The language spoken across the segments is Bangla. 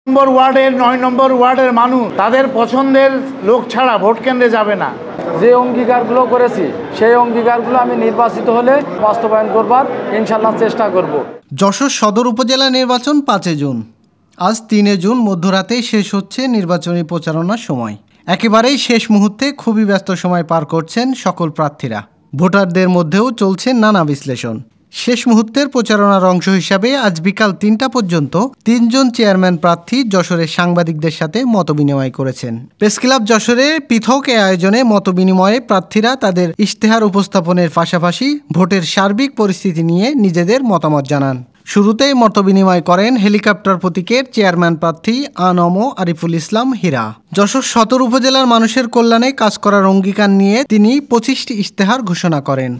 নম্বর ওয়ার্ডের ৯ নম্বর ওয়ার্ডের মানুষ তাদের পছন্দের লোক ছাড়া ভোট কেন্দ্রে যাবে না। যে অঙ্গীকারগুলো করেছি সেই অঙ্গীকারগুলো আমি নির্বাচিত হলে বাস্তবায়ন করবার ইনশাল্লাহ চেষ্টা করব। যশোর সদর উপজেলা নির্বাচন ৫ জুন। আজ ৩ জুন মধ্যরাতে শেষ হচ্ছে নির্বাচনী প্রচারণার সময়। একেবারেই শেষ মুহূর্তে খুবই ব্যস্ত সময় পার করছেন সকল প্রার্থীরা। ভোটারদের মধ্যেও চলছে নানা বিশ্লেষণ। শেষ মুহূর্তের প্রচারণার অংশ হিসাবে আজ বিকাল ৩টা পর্যন্ত ৩ জন চেয়ারম্যান প্রার্থী যশোরের সাংবাদিকদের সাথে মতবিনিময় করেছেন। প্রেসক্লাব যশোরের পৃথক এ আয়োজনে মতবিনিময়ে প্রার্থীরা তাদের ইশতেহার উপস্থাপনের পাশাপাশি ভোটের সার্বিক পরিস্থিতি নিয়ে নিজেদের মতামত জানান। শুরুতেই মতবিনিময় করেন হেলিকপ্টার প্রতীকের চেয়ারম্যান প্রার্থী আনম আরিফুল ইসলাম হীরা। যশোর সদর উপজেলার মানুষের কল্যাণে কাজ করার অঙ্গীকার নিয়ে তিনি ২৫টি ইশতেহার ঘোষণা করেন।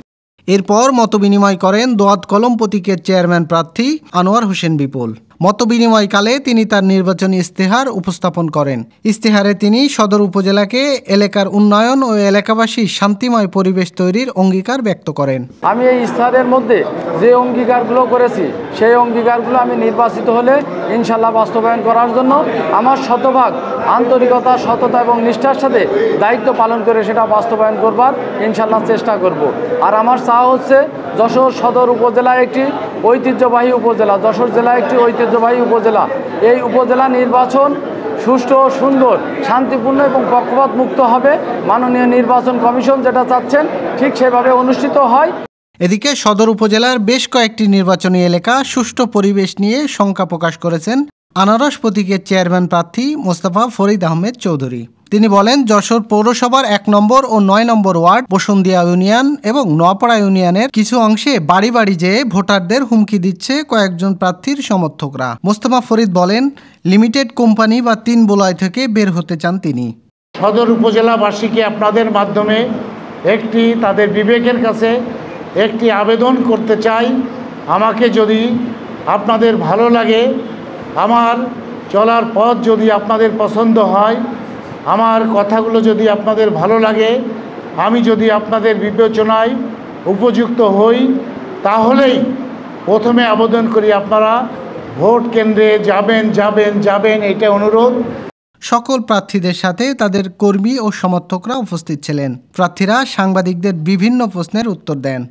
এরপর মতবিনিময় করেন দোয়াত কলম প্রতীকের চেয়ারম্যান প্রার্থী আনোয়ার হোসেন বিপুল। মতবিনিময়কালে তিনি তার নির্বাচনী ইশতেহার উপস্থাপন করেন। ইশতেহারে তিনি সদর উপজেলাকে এলাকার উন্নয়ন ও এলাকাবাসী শান্তিময় পরিবেশ তৈরির অঙ্গীকার ব্যক্ত করেন। আমি এই ইশতেহারের মধ্যে যে অঙ্গীকারগুলো করেছি সেই অঙ্গীকারগুলো আমি নির্বাচিত হলে ইনশাল্লাহ বাস্তবায়ন করার জন্য আমার শতভাগ আন্তরিকতা, সততা এবং নিষ্ঠার সাথে দায়িত্ব পালন করে সেটা বাস্তবায়ন করবার ইনশাল্লাহ চেষ্টা করব। আর আমার চাওয়া হচ্ছে যশোর সদর উপজেলা একটি ঐতিহ্যবাহী উপজেলা, যশোর জেলা একটি ঐতিহ্যবাহী উপজেলা। এই উপজেলা নির্বাচন সুষ্ঠু, সুন্দর, শান্তিপূর্ণ এবং পক্ষপাত মুক্ত হবে। মাননীয় নির্বাচন কমিশন যেটা চাচ্ছেন ঠিক সেভাবে অনুষ্ঠিত হয়। এদিকে সদর উপজেলার বেশ কয়েকটি নির্বাচনী এলাকা সুষ্ঠু পরিবেশ নিয়ে শঙ্কা প্রকাশ করেছেন আনারস প্রতীকের চেয়ারম্যান প্রার্থী মোস্তফা ফরিদ আহমেদ চৌধুরী। তিনি বলেন, যশোর পৌরসভার ১ নম্বর ও ৯ নম্বর ওয়ার্ড, বসুন্দিয়া ইউনিয়ন এবং নোয়াপাড়া ইউনিয়নের কিছু অংশে বাড়ি বাড়ি যেয়ে ভোটারদের হুমকি দিচ্ছে কয়েকজন প্রার্থীর সমর্থকরা। মোস্তফা ফরিদ বলেন, লিমিটেড কোম্পানি বা ৩ বলয় থেকে বের হতে চান তিনি। সদর উপজেলাবাসীকে আপনাদের মাধ্যমে একটি তাদের বিবেকের কাছে একটি আবেদন করতে চাই। আমাকে যদি আপনাদের ভালো লাগে, আমার চলার পথ যদি আপনাদের পছন্দ হয়, আমার কথাগুলো যদি আপনাদের ভালো লাগে, আমি যদি আপনাদের বিবেচনায় উপযুক্ত হই, তাহলেই প্রথমে আবেদন করি আপনারা ভোট কেন্দ্রে যাবেন এটা অনুরোধ। সকল প্রার্থীদের সাথে তাদের কর্মী ও সমর্থকরা উপস্থিত ছিলেন। প্রার্থীরা সাংবাদিকদের বিভিন্ন প্রশ্নের উত্তর দেন।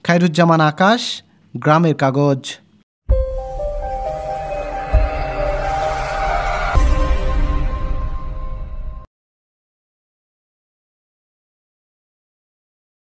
খায়রুজ্জামান আকাশ, গ্রামের কাগজ।